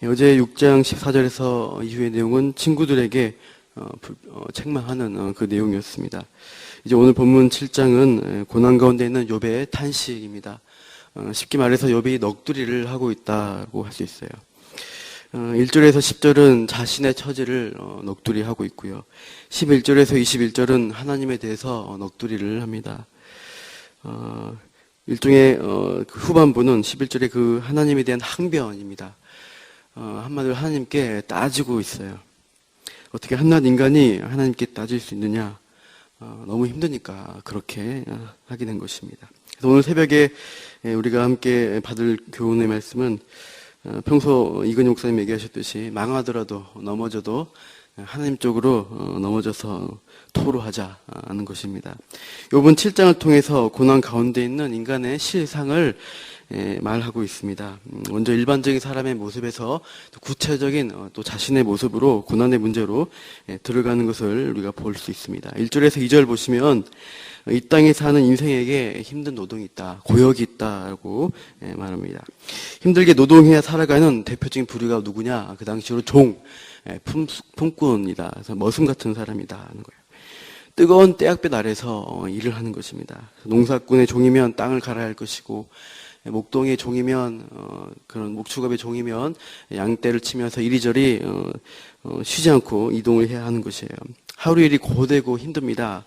어제 6장 14절에서 이후의 내용은 친구들에게 책망하는 그 내용이었습니다. 이제 오늘 본문 7장은 고난 가운데 있는 욥의 탄식입니다. 쉽게 말해서 욥이 넋두리를 하고 있다고 할 수 있어요. 1절에서 10절은 자신의 처지를 넋두리하고 있고요. 11절에서 21절은 하나님에 대해서 넋두리를 합니다. 일종의 그 후반부는 11절에 그 하나님에 대한 항변입니다. 한마디로 하나님께 따지고 있어요. 어떻게 한낱 인간이 하나님께 따질 수 있느냐? 너무 힘드니까 그렇게 하게 된 것입니다. 그래서 오늘 새벽에 우리가 함께 받을 교훈의 말씀은 평소 이근희 목사님 얘기하셨듯이 망하더라도 넘어져도 하나님 쪽으로 넘어져서 토로하자 하는 것입니다. 욥은 7장을 통해서 고난 가운데 있는 인간의 실상을 말하고 있습니다. 먼저 일반적인 사람의 모습에서 구체적인 또 자신의 모습으로 고난의 문제로 들어가는 것을 우리가 볼 수 있습니다. 1절에서 2절 보시면 이 땅에 사는 인생에게 힘든 노동이 있다, 고역이 있다라고 말합니다. 힘들게 노동해야 살아가는 대표적인 부류가 누구냐? 그 당시로 종, 품꾼이다. 그래서 머슴 같은 사람이다 하는 거예요. 뜨거운 떼약볕 아래서 일을 하는 것입니다. 농사꾼의 종이면 땅을 갈아야 할 것이고, 목동의 종이면 그런 목축업의 종이면 양떼를 치면서 이리저리 쉬지 않고 이동을 해야 하는 것이에요. 하루 일이 고되고 힘듭니다.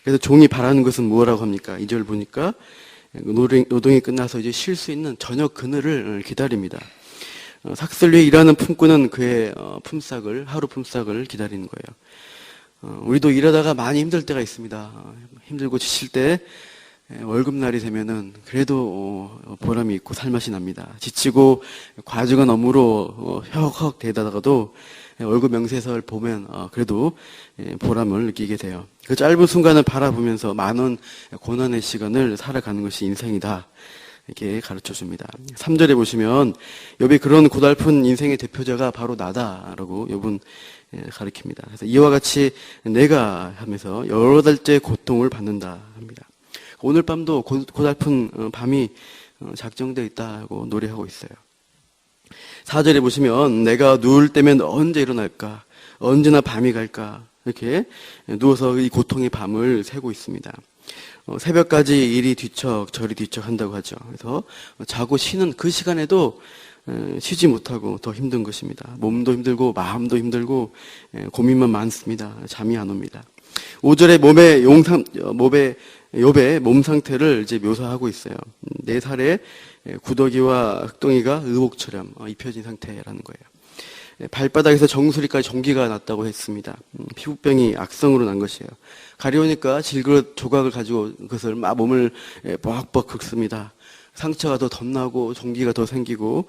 그래서 종이 바라는 것은 뭐라고 합니까? 2절 보니까 노동이 끝나서 이제 쉴 수 있는 저녁 그늘을 기다립니다. 삭슬 위에 일하는 품꾼은 그의 하루 품삯을 기다리는 거예요. 우리도 일하다가 많이 힘들 때가 있습니다. 힘들고 지칠 때 월급날이 되면은 그래도 보람이 있고 살맛이 납니다. 지치고 과중한 업무로 헉헉 대다가도 월급 명세서를 보면 그래도 보람을 느끼게 돼요. 그 짧은 순간을 바라보면서 많은 고난의 시간을 살아가는 것이 인생이다. 이렇게 가르쳐 줍니다. 3절에 보시면 욥이 그런 고달픈 인생의 대표자가 바로 나다라고 욥은 가르칩니다. 그래서 이와 같이 내가 하면서 여러 달째 고통을 받는다 합니다. 오늘 밤도 고달픈 밤이 작정되어 있다고 노래하고 있어요. 4절에 보시면 내가 누울 때면 언제 일어날까? 언제나 밤이 갈까? 이렇게 누워서 이 고통의 밤을 새고 있습니다. 새벽까지 이리 뒤척 저리 뒤척 한다고 하죠. 그래서 자고 쉬는 그 시간에도 쉬지 못하고 더 힘든 것입니다. 몸도 힘들고 마음도 힘들고 고민만 많습니다. 잠이 안 옵니다. 5절에 욥의 몸 상태를 이제 묘사하고 있어요. 네 살에 구더기와 흙덩이가 의복처럼 입혀진 상태라는 거예요. 발바닥에서 정수리까지 종기가 났다고 했습니다. 피부병이 악성으로 난 것이에요. 가려우니까 질그릇 조각을 가지고 그것을 막 몸을 뻑뻑 긁습니다. 상처가 더 덧나고 종기가 더 생기고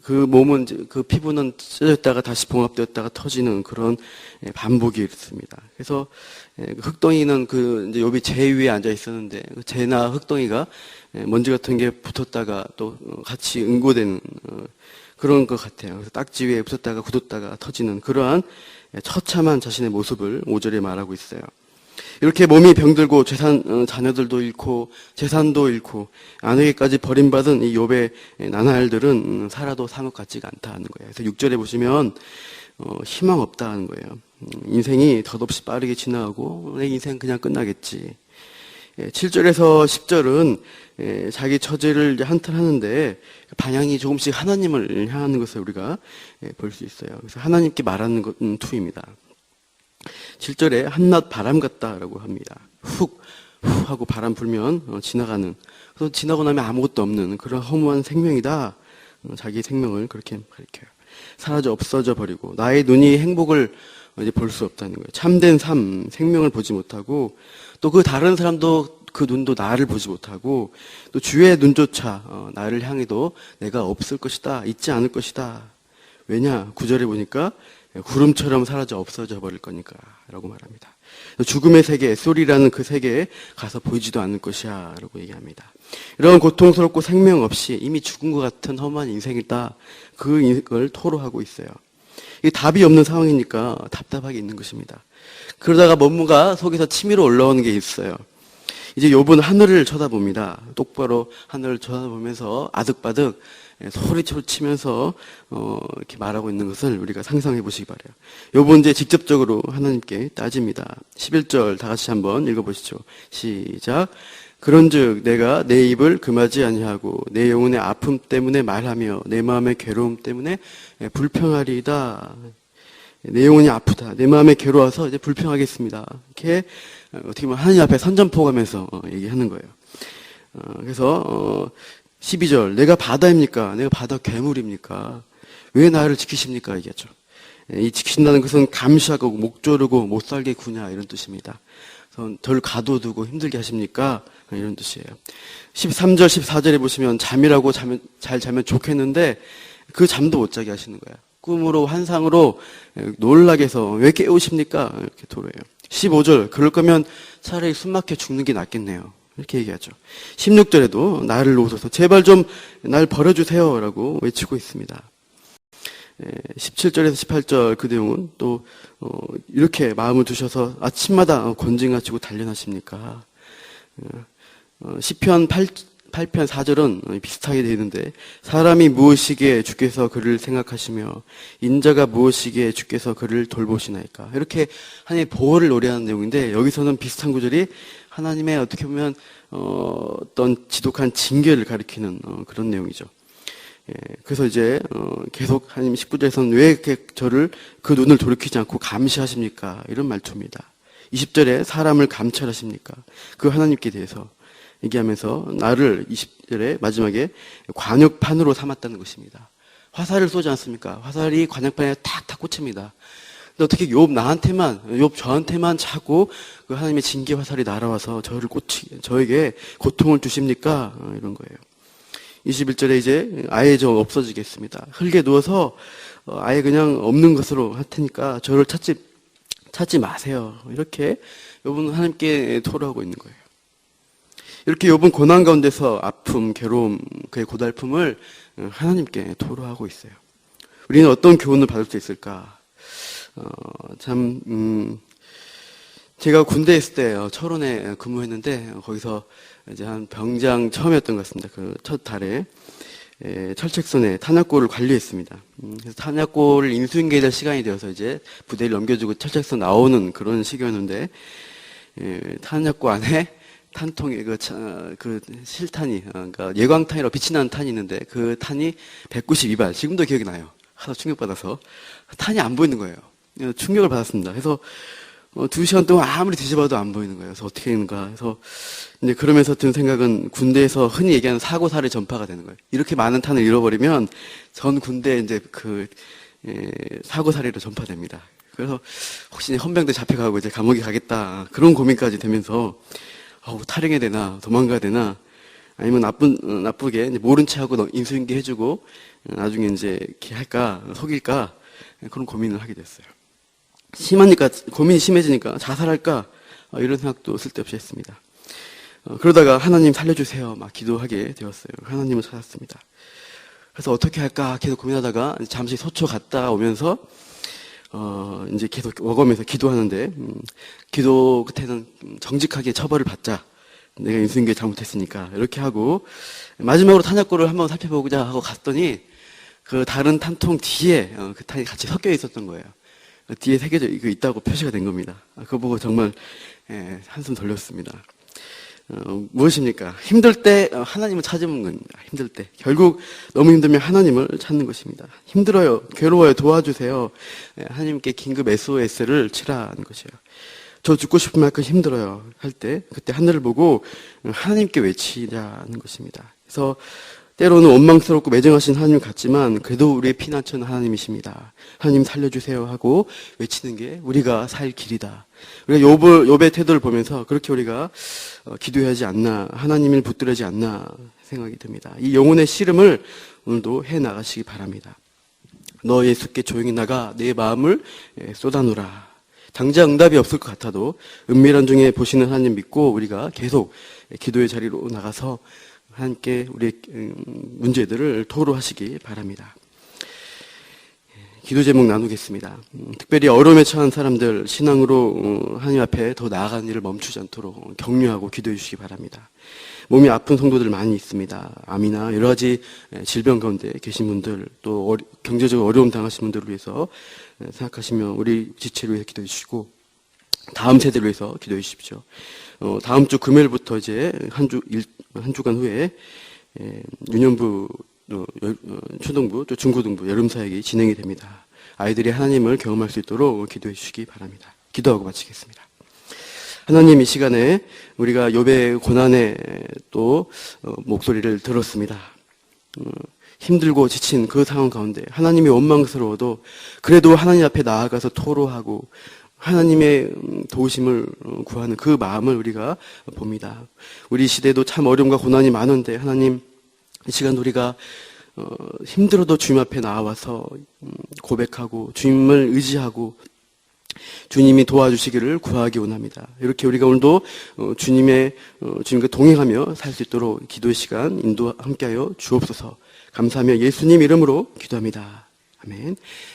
그 몸은 그 피부는 찢어졌다가 다시 봉합되었다가 터지는 그런 반복이 있습니다. 그래서 흙덩이는 이제 욥이 재 위에 앉아 있었는데 그 재나 흙덩이가 먼지 같은 게 붙었다가 또 같이 응고되는 그런 것 같아요. 그래서 딱지 위에 붙었다가 굳었다가 터지는 그러한 처참한 자신의 모습을 5절에 말하고 있어요. 이렇게 몸이 병들고 자녀들도 잃고 재산도 잃고 아내에게까지 버림받은 이 욥의 나날들은 살아도 상업 같지가 않다는 거예요. 그래서 6절에 보시면 희망 없다는 거예요. 인생이 덧없이 빠르게 지나가고 내 인생 그냥 끝나겠지. 7절에서 10절은 자기 처지를 이제 한탄하는데 방향이 조금씩 하나님을 향하는 것을 우리가 볼 수 있어요. 그래서 하나님께 말하는 것은 투입니다. 7절에 한낮 바람 같다라고 합니다. 훅 하고 바람 불면 지나가는, 그래서 지나고 나면 아무것도 없는 그런 허무한 생명이다. 자기 생명을 그렇게 가리켜요. 사라져 없어져 버리고 나의 눈이 행복을 이제 볼 수 없다는 거예요. 참된 삶, 생명을 보지 못하고 또 그 다른 사람도 그 눈도 나를 보지 못하고 또 주의 눈조차 나를 향해도 내가 없을 것이다, 있지 않을 것이다. 왜냐? 9절에 보니까 구름처럼 사라져 없어져 버릴 거니까 라고 말합니다. 죽음의 세계, 소리라는 그 세계에 가서 보이지도 않을 것이야 라고 얘기합니다. 이런 고통스럽고 생명 없이 이미 죽은 것 같은 험한 인생이다. 그걸 토로하고 있어요. 이 답이 없는 상황이니까 답답하게 있는 것입니다. 그러다가 뭔가 속에서 치밀어 올라오는 게 있어요. 이제 욥은 하늘을 쳐다봅니다. 똑바로 하늘을 쳐다보면서 아득바득 소리쳐 치면서 이렇게 말하고 있는 것을 우리가 상상해 보시기 바라요. 욥은 이제 직접적으로 하나님께 따집니다. 11절 다 같이 한번 읽어보시죠. 시작. 그런즉 내가 내 입을 금하지 아니하고 내 영혼의 아픔 때문에 말하며 내 마음의 괴로움 때문에 불평하리이다. 내 영혼이 아프다. 내 마음에 괴로워서 이제 불평하겠습니다. 이렇게 어떻게 보면 하나님 앞에 선전포고하면서 얘기하는 거예요. 그래서 12절 내가 바다입니까? 내가 바다 괴물입니까? 왜 나를 지키십니까? 얘기하죠. 이 지키신다는 것은 감시하고 목 조르고 못 살게 구냐 이런 뜻입니다. 저를 가둬두고 힘들게 하십니까? 이런 뜻이에요. 13절 14절에 보시면 잠이라고 잘 자면 좋겠는데 그 잠도 못 자게 하시는 거예요. 꿈으로 환상으로 놀라게 해서 왜 깨우십니까? 이렇게 토로해요. 15절 그럴 거면 차라리 숨막혀 죽는 게 낫겠네요. 이렇게 얘기하죠. 16절에도 나를 놓으소서 제발 좀 날 버려주세요 라고 외치고 있습니다. 17절에서 18절 그 내용은 또 이렇게 마음을 두셔서 아침마다 권징하시고 단련하십니까? 시편 8편 4절은 비슷하게 되어 있는데 사람이 무엇이기에 주께서 그를 생각하시며 인자가 무엇이기에 주께서 그를 돌보시나이까 이렇게 하나님의 보호를 노래하는 내용인데 여기서는 비슷한 구절이 하나님의 어떻게 보면 어떤 지독한 징계를 가리키는 그런 내용이죠. 그래서 이제 계속 하나님 19절에서는 왜 이렇게 저를 그 눈을 돌이키지 않고 감시하십니까? 이런 말투입니다. 20절에 사람을 감찰하십니까? 그 하나님께 대해서 얘기하면서 나를 20절에 마지막에 관역판으로 삼았다는 것입니다. 화살을 쏘지 않습니까? 화살이 관역판에 탁탁 꽂힙니다. 근데 어떻게 욥 저한테만 자꾸 그 하나님의 징계 화살이 날아와서 저에게 고통을 주십니까? 이런 거예요. 21절에 이제 아예 좀 없어지겠습니다. 흙에 누워서 아예 그냥 없는 것으로 할 테니까 저를 찾지 마세요. 이렇게 욥은 하나님께 토로하고 있는 거예요. 이렇게 욥은 고난 가운데서 아픔, 괴로움, 그의 고달픔을 하나님께 토로하고 있어요. 우리는 어떤 교훈을 받을 수 있을까? 제가 군대에 있을 때 철원에 근무했는데 거기서 이제 한 병장 처음이었던 것 같습니다. 그 첫 달에 철책선에 탄약고를 관리했습니다. 그래서 탄약고를 인수인계될 시간이 되어서 이제 부대를 넘겨주고 철책선 나오는 그런 시기였는데 탄약고 안에 탄통에 그 실탄이 그러니까 예광탄이라고 빛이 나는 탄이 있는데 그 탄이 192발 지금도 기억이 나요. 하도 충격받아서 탄이 안 보이는 거예요. 충격을 받았습니다. 그래서 2시간 동안 아무리 뒤집어도 안 보이는 거예요. 그래서 어떻게 되는가. 그래서 이제 그러면서 든 생각은 군대에서 흔히 얘기하는 사고사례 전파가 되는 거예요. 이렇게 많은 탄을 잃어버리면 전 군대에 이제 사고사례로 전파됩니다. 그래서 혹시 헌병대 잡혀가고 이제 감옥에 가겠다. 그런 고민까지 되면서 탈행해야 되나, 도망가야 되나, 아니면 나쁘게 이제 모른 체 하고 인수인계 해주고 나중에 이제 이렇게 할까, 속일까, 그런 고민을 하게 됐어요. 심하니까, 고민이 심해지니까 자살할까, 이런 생각도 쓸데없이 했습니다. 그러다가 하나님 살려주세요. 막 기도하게 되었어요. 하나님을 찾았습니다. 그래서 어떻게 할까 계속 고민하다가 잠시 소초 갔다 오면서, 이제 계속 워검에서 기도하는데, 기도 끝에는 정직하게 처벌을 받자. 내가 인수인계 잘못했으니까. 이렇게 하고, 마지막으로 탄약고를 한번 살펴보고자 하고 갔더니, 그 다른 탄통 뒤에 그 탄이 같이 섞여 있었던 거예요. 뒤에 새겨져 있다고 표시가 된 겁니다. 그거 보고 정말 한숨 돌렸습니다. 무엇입니까? 힘들 때 하나님을 찾으면 겁니다. 힘들 때. 결국 너무 힘들면 하나님을 찾는 것입니다. 힘들어요. 괴로워요. 도와주세요. 하나님께 긴급 SOS를 치라는 것이에요. 저 죽고 싶은 만큼 힘들어요. 할 때 그때 하늘을 보고 하나님께 외치자는 것입니다. 그래서 때로는 원망스럽고 매정하신 하나님 같지만 그래도 우리의 피난처는 하나님이십니다. 하나님 살려주세요 하고 외치는 게 우리가 살 길이다. 우리가 욥의 태도를 보면서 그렇게 우리가 기도해야 하지 않나, 하나님을 붙들어야지 않나 생각이 듭니다. 이 영혼의 씨름을 오늘도 해나가시기 바랍니다. 너 예수께 조용히 나가 내 마음을 쏟아놓으라. 당장 응답이 없을 것 같아도 은밀한 중에 보시는 하나님 믿고 우리가 계속 기도의 자리로 나가서 하나님께 우리의 문제들을 토로하시기 바랍니다. 기도 제목 나누겠습니다. 특별히 어려움에 처한 사람들 신앙으로 하나님 앞에 더 나아가는 일을 멈추지 않도록 격려하고 기도해 주시기 바랍니다. 몸이 아픈 성도들 많이 있습니다. 암이나 여러 가지 질병 가운데 계신 분들, 또 경제적으로 어려움 당하신 분들을 위해서 생각하시며 우리 지체를 위해서 기도해 주시고 다음 세대를 위해서 기도해 주십시오. 다음 주 금요일부터 이제 한 주간 후에 유년부, 초등부, 또 중고등부 여름 사역이 진행이 됩니다. 아이들이 하나님을 경험할 수 있도록 기도해 주시기 바랍니다. 기도하고 마치겠습니다. 하나님, 이 시간에 우리가 욥의 고난의 또 목소리를 들었습니다. 힘들고 지친 그 상황 가운데 하나님이 원망스러워도 그래도 하나님 앞에 나아가서 토로하고 하나님의 도우심을 구하는 그 마음을 우리가 봅니다. 우리 시대도 참 어려움과 고난이 많은데 하나님, 이 시간 우리가 힘들어도 주님 앞에 나와서 고백하고 주님을 의지하고 주님이 도와주시기를 구하기 원합니다. 이렇게 우리가 오늘도 주님과 동행하며 살 수 있도록 기도의 시간 인도 함께하여 주옵소서. 감사하며 예수님 이름으로 기도합니다. 아멘.